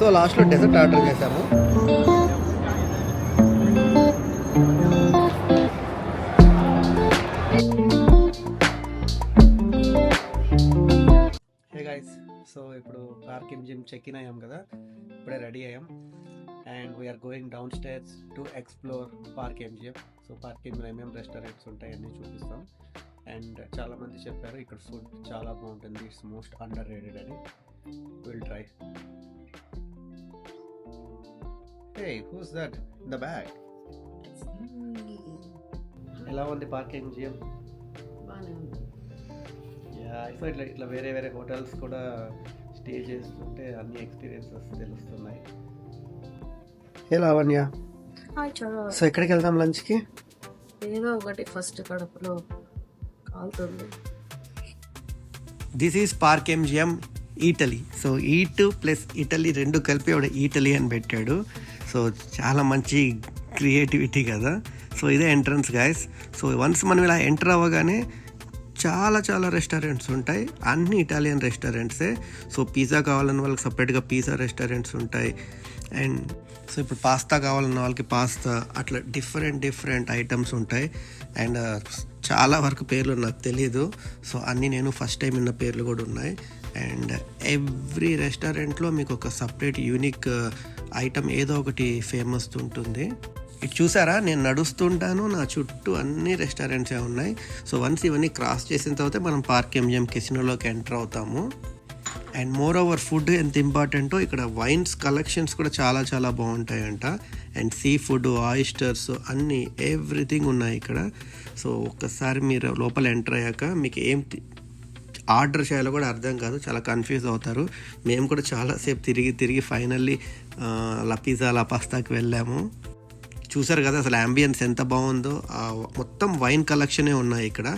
So లాస్ట్లో dessert order చేశాము. Hey guys, so ఇప్పుడు పార్క్ జిమ్ చెక్ ఇన్ అయ్యాం కదా, ఇప్పుడే రెడీ అయ్యాం and we're going down stairs to explore Park MGM. So Park జిమ్లో ఏమేమి రెస్టారెంట్స్ ఉంటాయి అన్నీ చూపిస్తాం. అండ్ చాలామంది చెప్పారు ఇక్కడ ఫుడ్ చాలా బాగుంటుంది, ఇట్స్ మోస్ట్ అండర్ రేటెడ్ అని. Will try. Hey, who's that in the back? ఎలా ఉంది పార్కింగ్ జిమ్? బాగానే ఉంది. సో ఇట్లా వేరే వేరే హోటల్స్ కూడా స్టే చేస్తుంటే అన్ని ఎక్స్పీరియన్సెస్ తెలుస్తున్నాయి. ఏ లావణ్య, సో ఎక్కడికి వెళ్దాం లంచ్కి? ఏదో ఒకటి ఫస్ట్ కడుపులో కాలుతుంది. This is park gym Eataly. So eat plus Italy రెండు కలిపి ఆవిడ ఈటలీ అని పెట్టాడు. సో చాలా మంచి క్రియేటివిటీ కదా. సో ఇదే ఎంట్రన్స్ గాయస్. సో వన్స్ మనం ఇలా ఎంటర్ అవ్వగానే చాలా చాలా రెస్టారెంట్స్ ఉంటాయి, అన్ని ఇటాలియన్ రెస్టారెంట్సే. సో పిజ్జా కావాలన్న వాళ్ళకి సపరేట్గా పిజ్జా రెస్టారెంట్స్ ఉంటాయి. అండ్ సో ఇప్పుడు పాస్తా కావాలన్న వాళ్ళకి పాస్తా, అట్లా డిఫరెంట్ ఐటమ్స్ ఉంటాయి. అండ్ చాలా వరకు పేర్లు నాకు తెలీదు. సో అన్నీ నేను ఫస్ట్ టైం విన్న పేర్లు కూడా ఉన్నాయి. అండ్ ఎవ్రీ రెస్టారెంట్లో మీకు ఒక సపరేట్ యూనిక్ ఐటమ్ ఏదో ఒకటి ఫేమస్ ఉంటుంది. ఇది చూసారా, నేను నడుస్తుంటాను, నా చుట్టూ అన్ని రెస్టారెంట్సే ఉన్నాయి. సో వన్స్ ఇవన్నీ క్రాస్ చేసిన తర్వాత మనం పార్క్ జిమ్ కెసినోలోకి ఎంటర్ అవుతాము. అండ్ మోర్ ఓవర్ ఫుడ్ ఎంత ఇంపార్టెంటో ఇక్కడ వైన్స్ కలెక్షన్స్ కూడా చాలా చాలా బాగుంటాయంట. అండ్ సీ ఫుడ్, ఆయిస్టర్స్ అన్నీ ఎవ్రీథింగ్ ఉన్నాయి ఇక్కడ. సో ఒక్కసారి మీరు లోపల ఎంటర్ అయ్యాక మీకు ఏం ఆర్డర్ చేయాలో కూడా అర్థం కాదు, చాలా కన్ఫ్యూజ్ అవుతారు. మేము కూడా చాలాసేపు తిరిగి ఫైనల్లీ లా పిజ్జా లా పాస్తాకి వెళ్ళాము. చూసారు కదా అసలు అంబియన్స్ ఎంత బాగుందో. మొత్తం వైన్ కలెక్షనే ఉన్నాయి ఇక్కడ.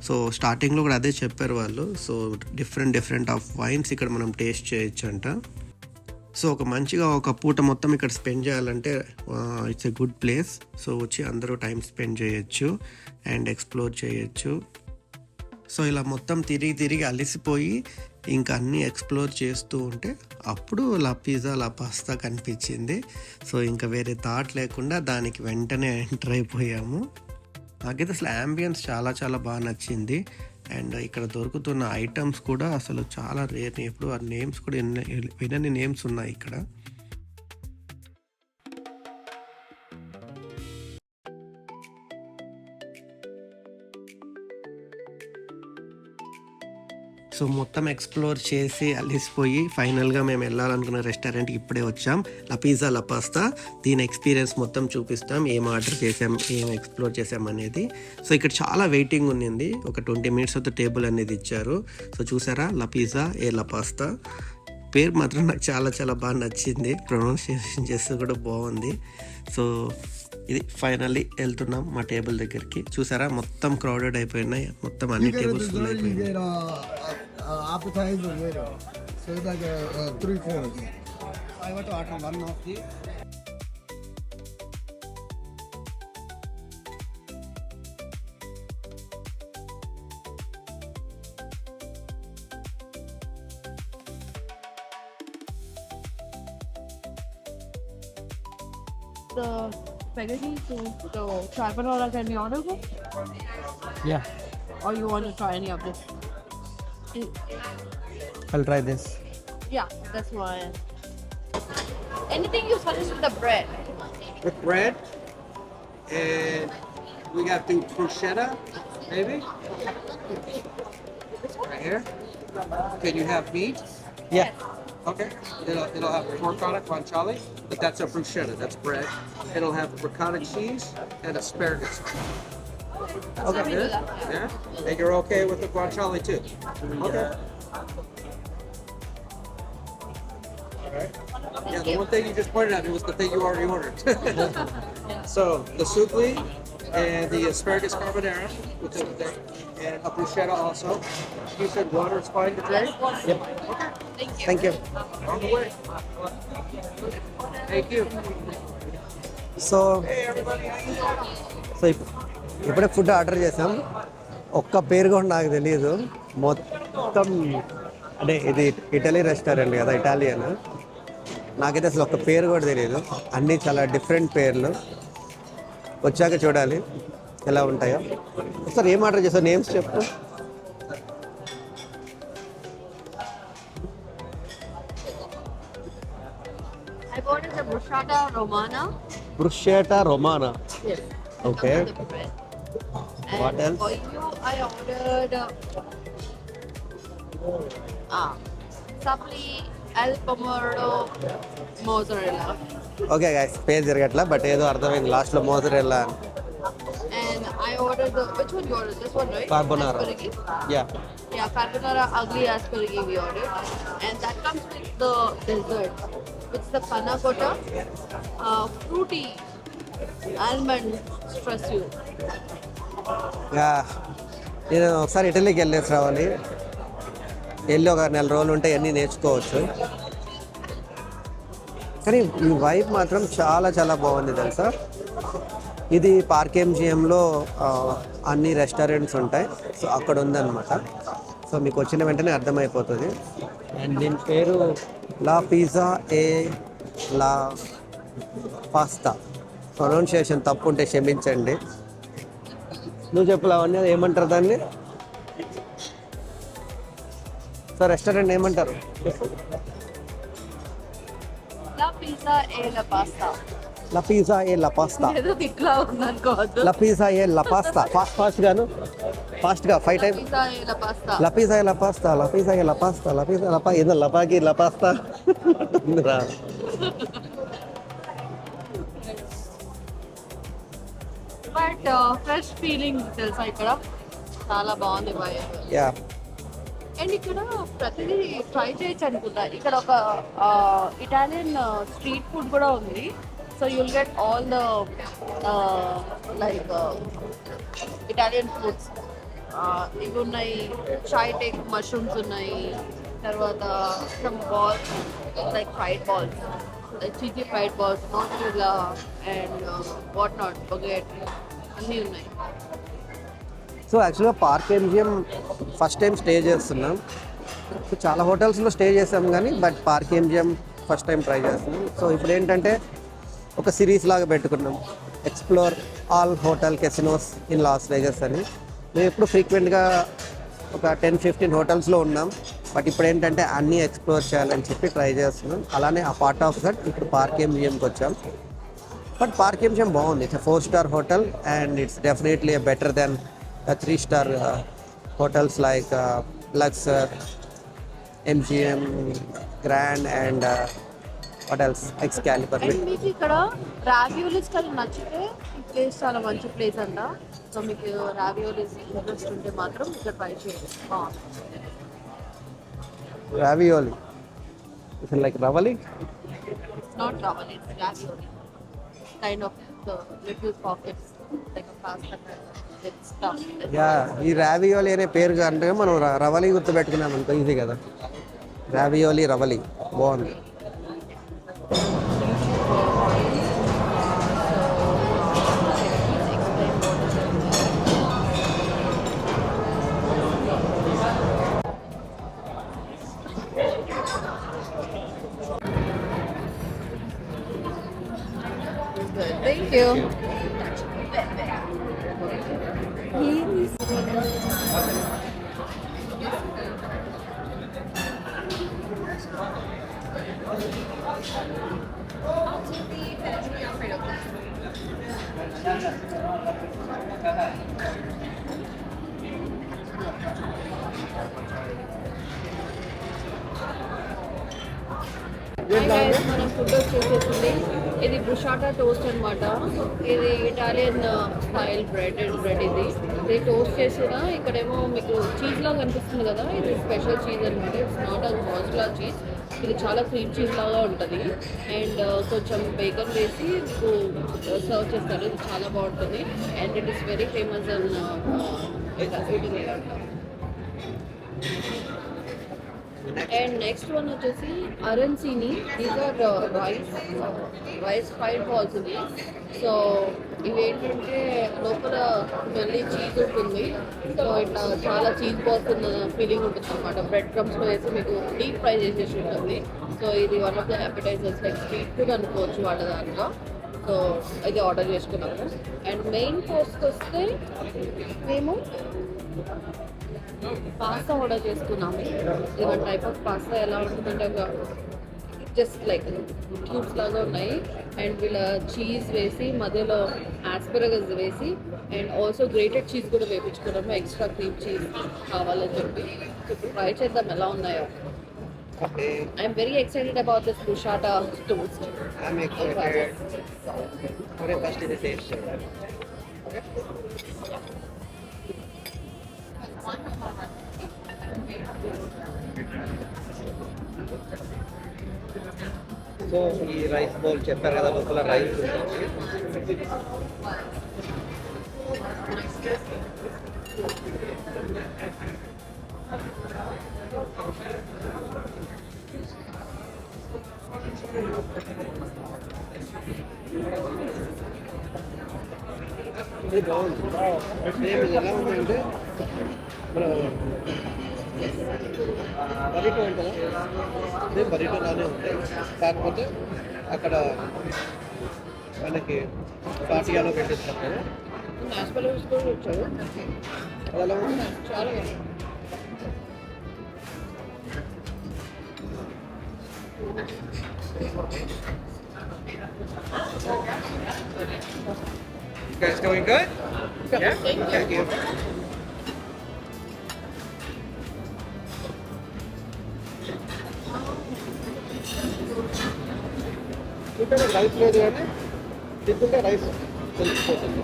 సో స్టార్టింగ్లో కూడా అదే చెప్పారు వాళ్ళు. సో డిఫరెంట్ ఆఫ్ వైన్స్ ఇక్కడ మనం టేస్ట్ చేయొచ్చు అంట. సో ఒక పూట మొత్తం ఇక్కడ స్పెండ్ చేయాలంటే it's a good place. So వచ్చి అందరూ టైం స్పెండ్ చేయొచ్చు అండ్ ఎక్స్ప్లోర్ చేయొచ్చు. సో ఇలా మొత్తం తిరిగి అలసిపోయి ఇంకా అన్నీ ఎక్స్ప్లోర్ చేస్తూ ఉంటే అప్పుడు లా పిజ్జా లా పాస్తా కనిపించింది. సో ఇంకా వేరే థాట్ లేకుండా దానికి వెంటనే ఎంటర్ అయిపోయాము. నాకైతే అసలు అంబియన్స్ చాలా చాలా బాగా నచ్చింది. అండ్ ఇక్కడ దొరుకుతున్న ఐటమ్స్ కూడా అసలు చాలా రేర్. ఎప్పుడు ఆ నేమ్స్ కూడా వినని నేమ్స్ ఉన్నాయి ఇక్కడ. సో మొత్తం ఎక్స్ప్లోర్ చేసి అలిసిపోయి ఫైనల్గా మేము వెళ్ళాలనుకున్న రెస్టారెంట్కి ఇప్పుడే వచ్చాం. లా పిజ్జా లా పాస్తా. దీని ఎక్స్పీరియన్స్ మొత్తం చూపిస్తాం, ఏం ఆర్డర్ చేసాం, ఏం ఎక్స్ప్లోర్ చేసాం అనేది. సో ఇక్కడ చాలా వెయిటింగ్ ఉన్నింది, ఒక 20 minutes వద్ద టేబుల్ అనేది ఇచ్చారు. సో చూసారా, లా పిజ్జా ఏ లా పాస్తా. పేరు మాత్రం నాకు చాలా చాలా బాగా నచ్చింది, ప్రొనౌన్సియేషన్ చేస్తే కూడా బాగుంది. సో ఇది ఫైనల్లీ వెళ్తున్నాం మా టేబుల్ దగ్గరికి. చూసారా మొత్తం క్రౌడెడ్ అయిపోయినాయి, మొత్తం అన్ని టేబుల్స్ ఫుల్ అయిపోయినాయి. The spaghetti to the carbonara, can you order it? Yeah, Or you want to try any of this? I'll try this. Yeah, that's one. Anything you suggest with the bread? With bread, and we got the bruschetta, maybe. Right here. Can you have meat? Yeah. Okay. It'll have pork on it, guanciale, but that's a bruschetta. That's bread. It'll have ricotta cheese and asparagus. Okay. Good? Yeah. And you're okay with the guanciale too? Okay. All right. Yeah, the one thing you just pointed at was the thing you already ordered. So the soupli and the asparagus carbonara with the and a bruschetta also. You said water is fine to drink? Yep. Okay. Thank you. On the way. Thank you. So Hey everybody, how you doing? So ఇప్పుడే food order చేసాం. ఒక్క పేరు కూడా నాకు తెలియదు. మొత్తం అంటే ఇది ఇటలీ రెస్టారెంట్ కదా, ఇటాలియన్. నాకైతే అసలు ఒక పేరు కూడా తెలియదు, అన్నీ చాలా డిఫరెంట్ పేర్లు. వచ్చాక చూడాలి ఎలా ఉంటాయో. సార్ ఏం ఆర్డర్ చేస్తావు, నేమ్స్ చెప్పు. I ordered the bruschetta romana. Bruschetta romana. Yes. Okay. Comes with the bread. What And else? for you, I ordered sapli al pomodoro mozzarella. Okay guys, పేరు తిరగట్లా బట్ ఏదో అర్థమైంది లాస్ట్లో mozzarella. And I ordered which one you ordered? This one, right? Carbonara. Aspergilli? Yeah. Yeah, carbonara ugly aspergilli we ordered. And that comes with the dessert. It's the panna cotta, fruity almond straccio. Yeah, నేను ఒకసారి ఇటలీకి వెళ్ళేసి రావాలి. వెళ్ళి ఒక 4 రోజులు ఉంటే అన్నీ నేర్చుకోవచ్చు. కానీ ఈ వైబ్ మాత్రం చాలా చాలా బాగుంది తెలుసా. ఇది పార్క్ ఎంజిఎంలో అన్ని రెస్టారెంట్స్ ఉంటాయి, సో అక్కడ ఉందన్నమాట. సో మీకు వచ్చిన వెంటనే అర్థమైపోతుంది. అండ్ దీని పేరు లా పిజ్జా ఏ లా పాస్తా. ప్రొనౌన్సియేషన్ తప్పు ఉంటే క్షమించండి. నువ్వు చెప్పు అవన్నీ ఏమంటారు దాన్ని? సార్ రెస్టారెంట్ ఏమంటారు? La pizza e la pasta. లా పిజ్జా ఏ లా పాస్తా. ఏదో తిట్లా ఉందనుకోవద్దు. లా పిజ్జా ఏ లా పాస్తా. ఫాస్ట్గాను, ఫాస్ట్గా 5 times. Pizza e la pasta. La pizza e la pasta, la pizza e la pasta, la pizza e la pasta, la pagi, la pasta. But fresh feeling తెలుసా ఇక్కడ, చాలా బాగుంది vibe. Yeah. And ఇక్కడ ప్రతిదీ try చేయొచ్చు అనుకుంటా. ఇక్కడ ఒక ఇటాలియన్ స్ట్రీట్ ఫుడ్ కూడా ఉంది. So you'll get all the like Italian foods. ఇవి ఉన్నాయి, చాయ్ టేక్ మష్రూమ్స్ ఉన్నాయి, తర్వాత some balls like fried balls, cheesy fried balls, mozzarella and what not baguette అన్నీ ఉన్నాయి. సో యాక్చువల్గా park MGM first time stay చేస్తున్నాం. సో చాలా హోటల్స్లో స్టే చేసాం కానీ but Park MGM first time try చేస్తున్నాం. సో ఇప్పుడు ఏంటంటే ఒక సిరీస్ లాగా పెట్టుకున్నాం, explore all hotel casinos in loss Vegas అని. మేము ఎప్పుడు ఫ్రీక్వెంట్గా ఒక 10-15 హోటల్స్లో ఉన్నాం, బట్ ఇప్పుడు ఏంటంటే అన్నీ ఎక్స్ప్లోర్ చేయాలని చెప్పి ట్రై చేస్తున్నాం. అలానే ఆ పార్ట్ ఆఫ్ దట్ ఇప్పుడు పార్క్ ఎంజిఎంకి వచ్చాం. బట్ పార్క్ ఎంజిఎం బాగుంది. It's 4-star hotel and it's definitely better than 3-star hotels like Luxor, MGM, Grand and what else? Excalibur. And మీకు ఇక్కడ రావియోలీస్ కానీ నచ్చితే ఈ ప్లేస్ చాలా మంచి ప్లేస్ అంట. సో మీకు రావియోలీస్ ఇంట్రెస్ట్ ఉంటే మాత్రం ఇక్కడ ట్రై చేయండి, బాగుంది. Ravioli. Is it like ravali? Not రావాలి, it's ravioli, kind of the little pockets like pasta with stuff. Yeah, ఈ రావియోలి అనే పేరు అంటే మనం రవలి గుర్తు పెట్టుకున్నాం అనుకో ఈజీ కదా. రావియోలి రవలి బాగుంది. Thank you. మనం ఫుడ్ వచ్చేసేసింది. ఇది బ్రుషాటా టోస్ట్ అనమాట. ఇది ఇటాలియన్ స్టైల్ బ్రెడ్ ఇది టోస్ట్ చేసిన ఇక్కడేమో మీకు చీజ్ లాగా కనిపిస్తుంది కదా, ఇది స్పెషల్ చీజ్ అనమాట. ఇట్స్ నాట్ అ మోజ్లా చీజ్, ఇది చాలా క్రీమ్ చీజ్ లాగా ఉంటుంది. అండ్ కొంచెం బేకన్ వేసి మీకు సర్వ్ చేస్తారు. ఇది చాలా బాగుంటుంది and it is very famous in Italy. And next one వచ్చేసి arancini, these are rice fried balls ఇవి. సో ఇవి ఏంటంటే లోపల మళ్ళీ చీజ్ ఉంటుంది. సో ఇట్లా చాలా చీజ్ బాల్స్ ఉన్న ఫీలింగ్ ఉంటుంది అనమాట. బ్రెడ్ క్రమ్స్లో వేసి మీకు డీప్ ఫ్రై చేసేసి ఉంటుంది. సో ఇది one of the appetizers, like street food అనుకోవచ్చు వాళ్ళ దాంట్లో. సో ఇది ఆర్డర్ చేసుకున్నాము. అండ్ మెయిన్ కోర్స్కి వస్తే మేము పాస్తా ఆర్డర్ చేసుకున్నాము. ఇది వన్ టైప్ ఆఫ్ పాస్తా. ఎలా ఉంటుందంటే జస్ట్ లైక్ క్యూబ్స్ లాగా ఉన్నాయి. అండ్ వీళ్ళ చీజ్ వేసి మధ్యలో ఆస్పరగస్ వేసి అండ్ ఆల్సో గ్రేటెడ్ చీజ్ కూడా వేయించుకున్నాము, ఎక్స్ట్రా క్రీమ్ చీజ్ కావాలని చెప్పి. ఇప్పుడు ట్రై చేద్దాం ఎలా ఉన్నాయో. Okay. I'm very excited about this bruschetta toast. I'm excited. Okay, first is the taste. So ఈ రైస్ బౌల్ చెప్పారు కదా, లోపల రైస్ ఉంటుంది. ఇది బాగుంది. సేమ్ ఇది ఎలా ఉందంటే మన బరీటో ఉంటుందా, సేమ్ బరీటో లానే ఉంది. కాకపోతే అక్కడ మనకి పాటియాలో పెట్టిస్తారు కదా, ఆస్పరగస్ కూడా వచ్చారు. అది ఎలా ఉంది. చాలా బాగుంది. You guys doing good? Yeah? Thank you. ఇక్కడ రైస్ లేదు కానీ తింటుంటే రైస్ తెలిసిపోతుంది.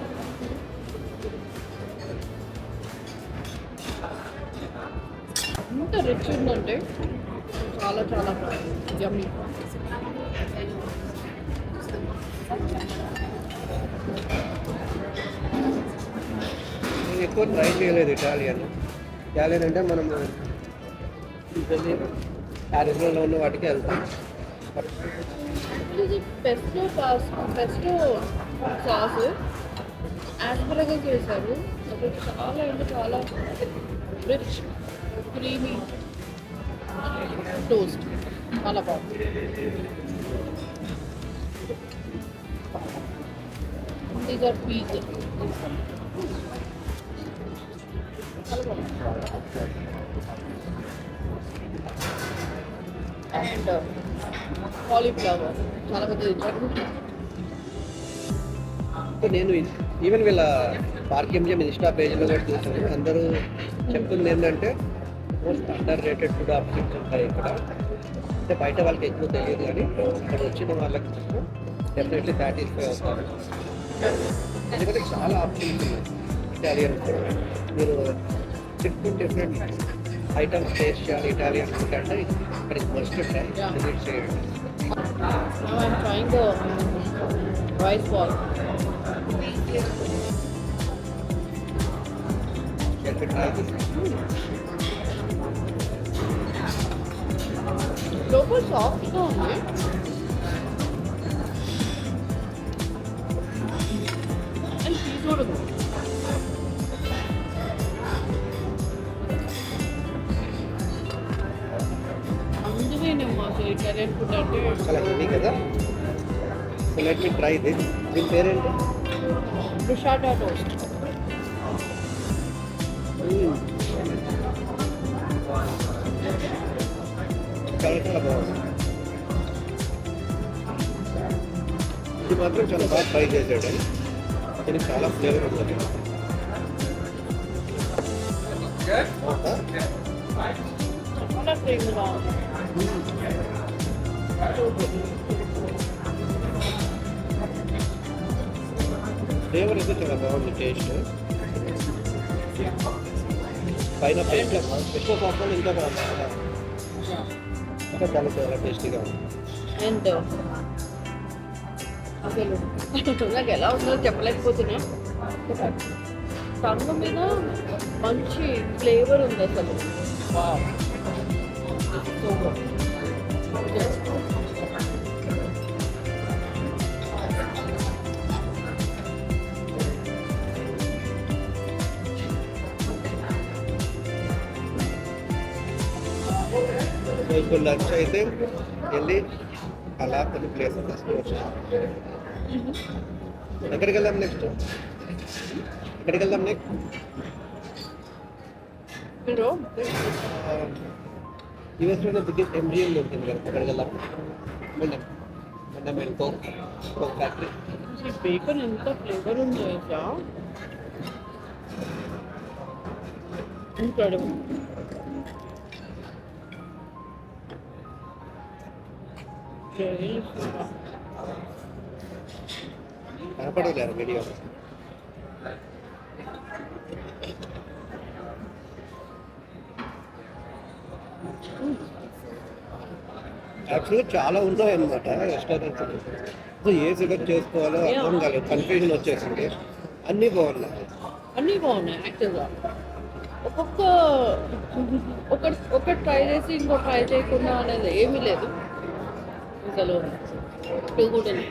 ఎంత రిచ్ ఉందంటే చాలా చాలా యమ్మీ. నేను ఎక్కువ ట్రై చేయలేదు ఇటాలియన్. ఇటాలియన్ అంటే మనం యూజువల్లీ అరిజినల్లో ఉన్న వాటికి వెళ్తాం. ఇది పెస్టో సాస్ ఆస్పరగస్ వేశారు. అప్పుడు చాలా అంటే చాలా రిచ్ క్రీమీ టోస్ట్, చాలా బాగుంది. These are peas. చాలా బాగుంది. అండ్ కాలీఫ్లవర్ చాలా పెద్ద ఇచ్చారు. సో నేను ఈవెన్ వీళ్ళ పార్కింగ్ ఇన్స్టా పేజ్లో కూడా చూసాను. అందరూ చెప్తుంది ఏంటంటే most under rated food options ఉంటాయి ఇక్కడ. అంటే బయట వాళ్ళకి ఎక్కువ తెలియదు కానీ ఇక్కడ వచ్చిన వాళ్ళకి డెఫినెట్లీ సాటిస్ఫై అవుతారు. ఎందుకంటే చాలా ఆప్షన్స్ ఉన్నాయి ఇటాలియన్ ఫుడ్. మీరు డిఫరెంట్ ఐటమ్స్ టేస్ట్ చేయాలి ఇటాలియన్ ఫుడ్ అంటే ఇక్కడికి మస్ట్ టైం విజిట్ చేయండి. Now I'm trying the rice ball. లోపల సాఫ్ట్గా ఉంది. అండ్ చీజ్ కూడా ఉంది. అందుకేనేమో అసలు ఇటాలియన్ ఫుడ్ అంటే చాలా హెవీ కదా. So let me try this. దీని పేరేంటి? బుషాటా టోస్ట్. చాలా చాలా బాగుంది. ఇది మాత్రం చాలా బాగా ట్రై చేశాడు. దీనికి చాలా ఫ్లేవర్ ఉంటుంది. Good? చాలా క్రీమ్గా ఉంది. ఫ్లేవర్ అయితే చాలా బాగుంది. టేస్ట్ పైన పెస్టో సాస్ వల్ల ఇంకా బాగుంది. ఇంకా చాలా చాలా టేస్టీగా ఉంది. అండ్ అసలు నాకు ఎలా ఉందో చెప్పలేకపోతున్నా. టంగ్ మీద మంచి ఫ్లేవర్ ఉంది అసలు. So good. Yes. సో ఇప్పుడు లంచ్ అయితే వెళ్ళి అలా కొన్ని ప్లేసెస్ ఎక్స్ప్లోర్ చేయాలి. ఎక్కడికి వెళ్దాం నెక్స్ట్? ఎక్కడికి వెళ్దాం నెక్స్ట్? మీరు యూఎస్లోనే బిగ్గెస్ట్ ఎంజిఎం ఉంటుంది కదా, అక్కడికి వెళ్దాం. మొన్న మేము కోక్ ఫ్యాక్టరీ. ఈ బేకన్ ఎంత ఫ్లేవర్ ఉందో తెలుసా? ఇంక్రెడిబుల్. కనపడలేదు వీడియో. యాక్చువల్గా చాలా ఉన్నాయి అన్నమాట రెస్టారెంట్స్. సో ఏ సెలెక్ట్ చేసుకోవాలో అర్థం కాలేదు, కన్ఫ్యూజన్ వచ్చేసింది. అన్నీ బాగున్నాయి. అన్నీ బాగున్నాయి యాక్చువల్గా. ఒకటి ట్రై చేసి ఇంకో ట్రై చేయకుండా అనేది ఏమీ లేదు అసలు. టూ గుడ్ అని.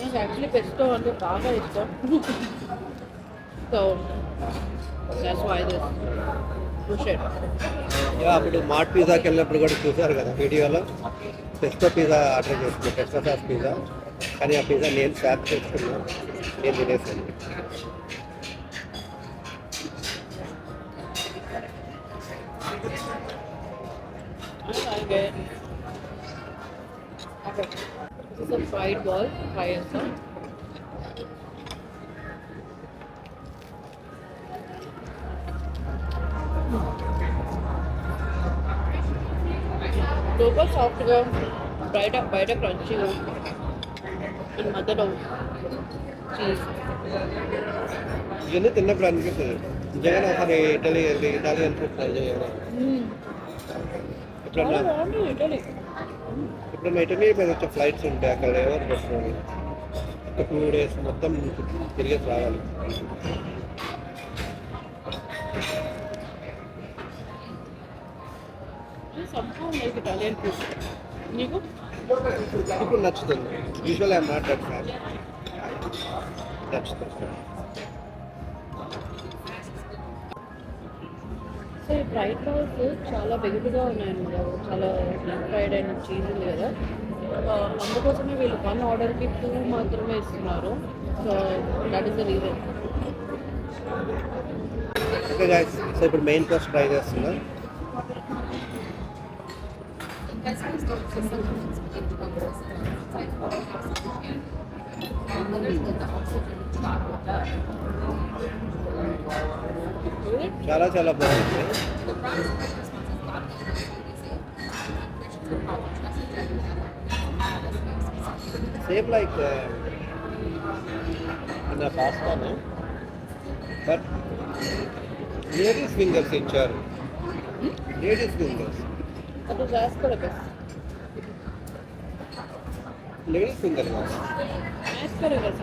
నాకు యాక్చువల్లీ పెస్టో అంటే బాగా ఇష్టం. So that's why this push it. అప్పుడు మార్ట్ పిజ్జాకి వెళ్ళినప్పుడు కూడా చూసారు కదా వీడియోలో, పెస్టో పిజ్జా ఆర్డర్ చేసుకున్నాను, పెస్టో సాస్ పిజ్జా. కానీ ఆ పిజ్జా నేను స్వాప్ చేసుకున్నాను, నేను తినేసాను. This is a fried ball. Try it, sir. లోపల సాఫ్ట్గా, బయట క్రంచీగా, అండ్ మధ్యలో చీజ్. ఇవన్నీ తిన్నప్పుడు అనిపిస్తుంది నిజంగానే ఒకసారి ఇటాలియన్ ఫుడ్ ట్రై చేయాలి. చాలా బాగుంటుంది ఇటలీ. ఇప్పుడు ఇటలీ మీద వచ్చే ఫ్లైట్స్ ఉంటాయి, అక్కడ ఎవరు పెట్టుకోవాలి. ఒక 2 days మొత్తం తిరిగేసి రావాలి. somehow like Italian food. నీకు ఇప్పుడు నచ్చుతుంది. Usual I'm not that fan. నచ్చుతుంది. సో ఈ ఫ్రైడ్ రైస్ చాలా వెగుడుగా ఉన్నాయన్నమాట, చాలా డీప్ ఫ్రైడ్ అయిన చీజ్ ఉంది కదా. అందుకోసమే వీళ్ళు 1 ఆర్డర్కి 2 మాత్రమే ఇస్తున్నారు. So that is the reason. Okay guys, so ఇప్పుడు మెయిన్ కోర్స్ ట్రై చేస్తున్నా. చాలా చాలా బాగుంది. సేమ్ లైక్ నా పాస్తానే, బట్ లేడీస్ ఫింగర్స్ ఇచ్చారు. లేడీస్ ఫింగర్స్, అది ఆస్పరగస్. లేడీస్ ఫింగర్ ఆస్పరగస్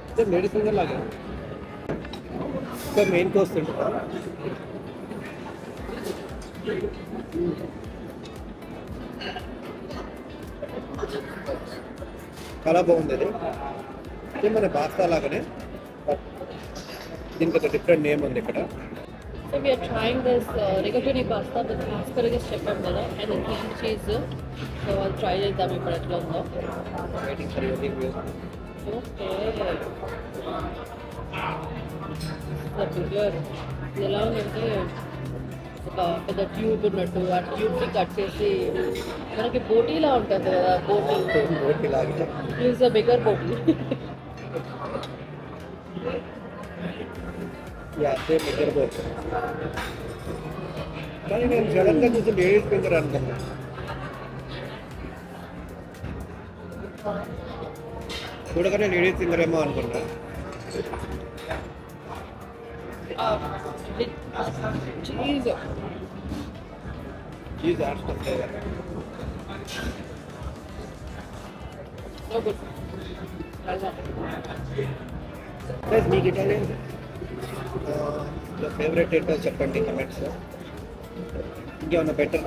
అంటే లేడీస్ ఫింగర్ లాగా. ఇంకా మెయిన్ కోర్స్ తింటా. చాలా బాగుంది. అది మన పాస్తా లాగానే, బట్ దీనికి ఒక డిఫరెంట్ నేమ్ ఉంది ఇక్కడ. So we are trying this rigatoni pasta with asparagus చెప్పాం కదా, and then cream cheese. So I'll try చేద్దాం ఇప్పుడు ఎట్లా ఉందో. Waiting for your review. Okay, bigger ఎలా ఉందంటే ఒక పెద్ద ట్యూబ్ ఉన్నట్టు, ఆ ట్యూబ్ని కట్ చేసి మనకి బోటీలా ఉంటుంది కదా, బోటీ లాగా is a bigger boti. Same దగ్గర పోతుంది. కానీ నేను సడన్గా చూసి లేడీస్ ఫింగర్ అనుకున్నా. చూడగానే లేడీస్ ఫింగర్ ఏమో అనుకున్నా. Cheese Cheese adds the flavor. So good. Plus మీకు ఇటాలియన్ ఫేవరెట్ ఏంటో చెప్పండి కమెంట్స్. ఇంకేమన్నా బెటర్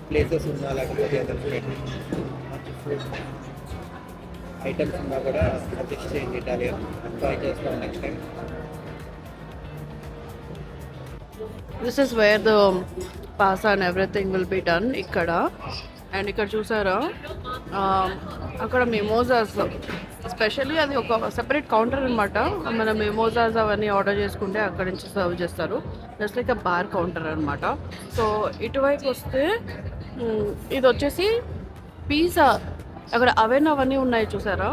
ప్లేసెస్ ఉన్నా లేకపోతే ఏదైనా మంచి ఫుడ్ ఐటమ్స్ ఉన్నా కూడా సజెస్ట్ చేయండి. ఇటాలియన్ ట్రై చేస్తాం next time. This is where the pasta and everything will be done ikkada. And ఇక్కడ చూసారా అక్కడ మెమోజాస్ స్పెషల్లీ అది ఒక సెపరేట్ కౌంటర్ అనమాట. మన మెమోజాస్ అవన్నీ ఆర్డర్ చేసుకుంటే అక్కడ నుంచి సర్వ్ చేస్తారు. జస్ట్ లైక్ బార్ కౌంటర్ అనమాట. సో ఇటువైపు వస్తే ఇది వచ్చేసి పిజ్జా, అక్కడ అవెన్ అవన్నీ ఉన్నాయి చూసారా.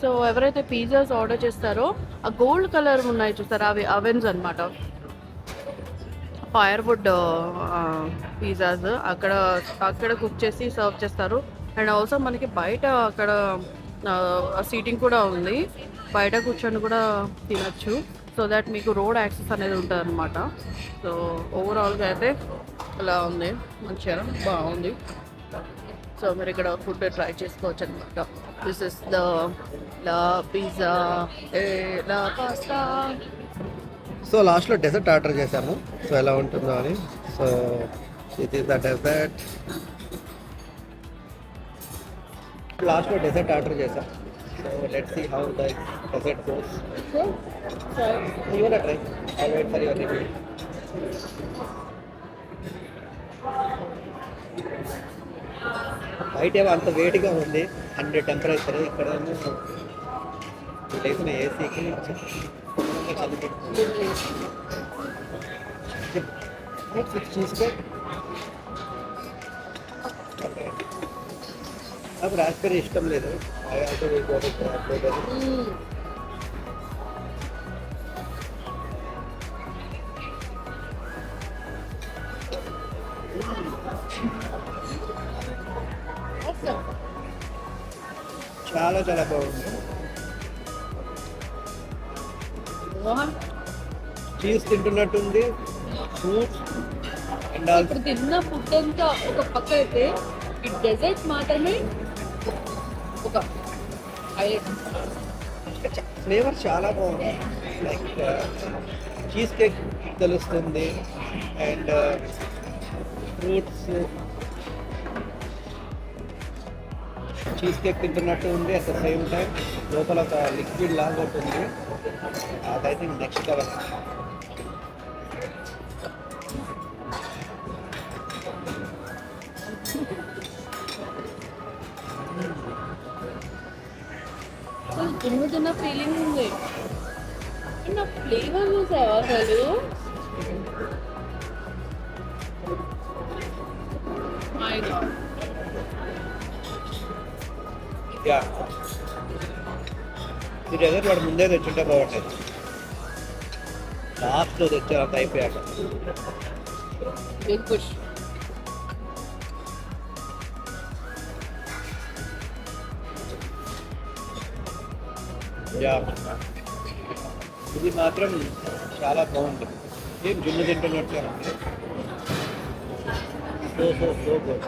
సో ఎవరైతే పిజ్జాస్ ఆర్డర్ చేస్తారో ఆ గోల్డ్ కలర్ ఉన్నాయి చూసారా, అవి అవెన్స్ అనమాట. ఫైర్వుడ్ పిజ్జాస్ అక్కడ కుక్ చేసి సర్వ్ చేస్తారు. అండ్ ఆల్సో మనకి బయట అక్కడ సీటింగ్ కూడా ఉంది, బయట కూర్చొని కూడా తినచ్చు. సో దట్ మీకు రోడ్ యాక్సెస్ అనేది ఉంటుంది అనమాట. సో ఓవరాల్గా అయితే ఇలా ఉంది, మంచిగా బాగుంది. సో మీరు ఇక్కడ ఫుడ్ ట్రై చేసుకోవచ్చు అనమాట. This is la pizza la pasta. So లాస్ట్లో డెజర్ట్ ఆర్డర్ చేశాము, సో ఎలా ఉంటుందో అని. So it is the dessert. లాస్ట్లో డెజర్ట్ ఆర్డర్ చేశాం. So let's see how the dessert goes. Your try, I wait for your review. బయట ఏమో అంత వేడిగా ఉంది, 100 టెంపరేచర్. ఇక్కడ లేసిన ఏసీకి నాకు రాస్బెర్రీ ఇష్టం లేదు. చాలా చాలా బాగుంది. చీజ్ తింటున్నట్టుంది, ఫ్రూట్స్ అండ్ ఇప్పుడు తిన్న ఫుడ్ అంతా ఒక పక్క అయితే ఈ డెజర్ట్ మాత్రమే ఒక హైలైట్. ఫ్లేవర్ చాలా బాగుంది. లైక్ చీజ్ కేక్ తెలుస్తుంది అండ్ ఫ్రూట్స్, చీజ్ కేక్ తింటున్నట్టు ఉంది. అట్ ద సేమ్ టైం లోపల ఒక లిక్విడ్ లాగా ఉంటుంది. అది ఐ థింక్ నెక్స్ట్ లెవెల్. తిన్న ఫీలింగ్ ఉంది. నా ఫ్లేవర్ చూసావా అసలు? My God. యా, ఈ డెజర్ట్ వాడు ముందే తెచ్చుంటే బాగుంటుంది. లాస్ట్లో తెచ్చారు అంత అయిపోయాక. Big push. యా, ఇది మాత్రం చాలా బాగుంటుంది. ఏం జున్ను తింటున్నట్టే ఉంది. So so so good.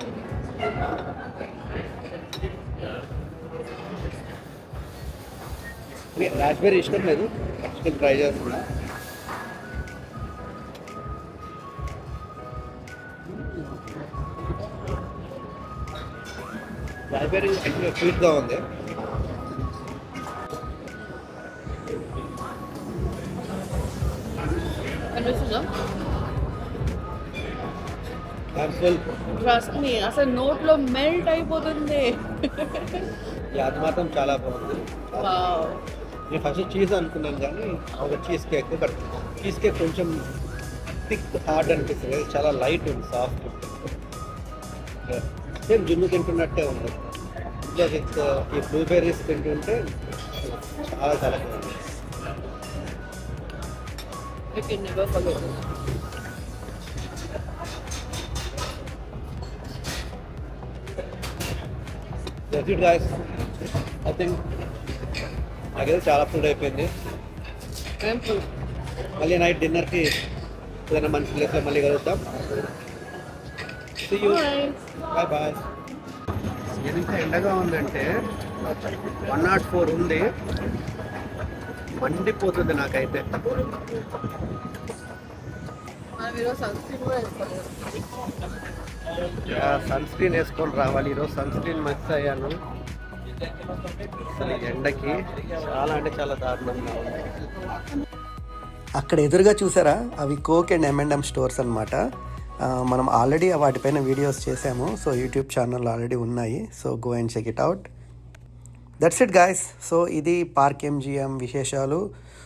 Raspberry ఇష్టం లేదు, ఫస్ట్ ట్రై చేస్తున్నా. రాస్బెర్రీ యాక్చువల్గా స్వీట్గా ఉంది. అనిపిస్తుందా? ఫుల్ ట్రస్ట్ మీ, అసలు నోట్లో మెల్ట్ అయిపోతుంది. అది మాత్రం చాలా బాగుంది. వావ్. నేను ఫస్ట్ చీజ్ అనుకున్నాను కానీ ఒక cheese cake, but cheese cake కొంచెం థిక్ హార్డ్ అనిపిస్తుంది. చాలా లైట్ ఉంది, సాఫ్ట్. సేమ్ జున్ను తింటున్నట్టే ఉంది. ఇంకా విత్ ఈ బ్లూబెర్రీస్ తింటుంటే చాలా చాలా బాగుంది. You can never forget this. That's it guys. I think నాకైతే చాలా ఫుడ్ అయిపోయింది. I'm full. మళ్ళీ నైట్ డిన్నర్కి ఏదైనా మంచి ప్లేస్లో మళ్ళీ కలుద్దాం. See you. Bye bye. ఎంత ఎండగా ఉందంటే 104 ఉంది, మండిపోతుంది నాకైతే. సన్ స్క్రీన్ వేసుకొని రావాలి. ఈరోజు సన్ స్క్రీన్ మిస్ అయ్యాను. అసలు ఈ ఎండకి చాలా అంటే చాలా దారుణంగా ఉంది. అక్కడ ఎదురుగా చూసారా, అవి కోక్ అండ్ M&M స్టోర్స్ అనమాట. మనం ఆల్రెడీ వాటిపైన వీడియోస్ చేసాము. సో యూట్యూబ్ ఛానల్ ఆల్రెడీ ఉన్నాయి. So go and check it out. That's it guys. So ఇది పార్క్ MGM విశేషాలు.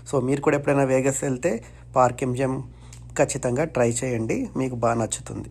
సో మీరు కూడా ఎప్పుడైనా వేగస్ వెళ్తే పార్క్ MGM ఖచ్చితంగా ట్రై చేయండి, మీకు బాగా నచ్చుతుంది.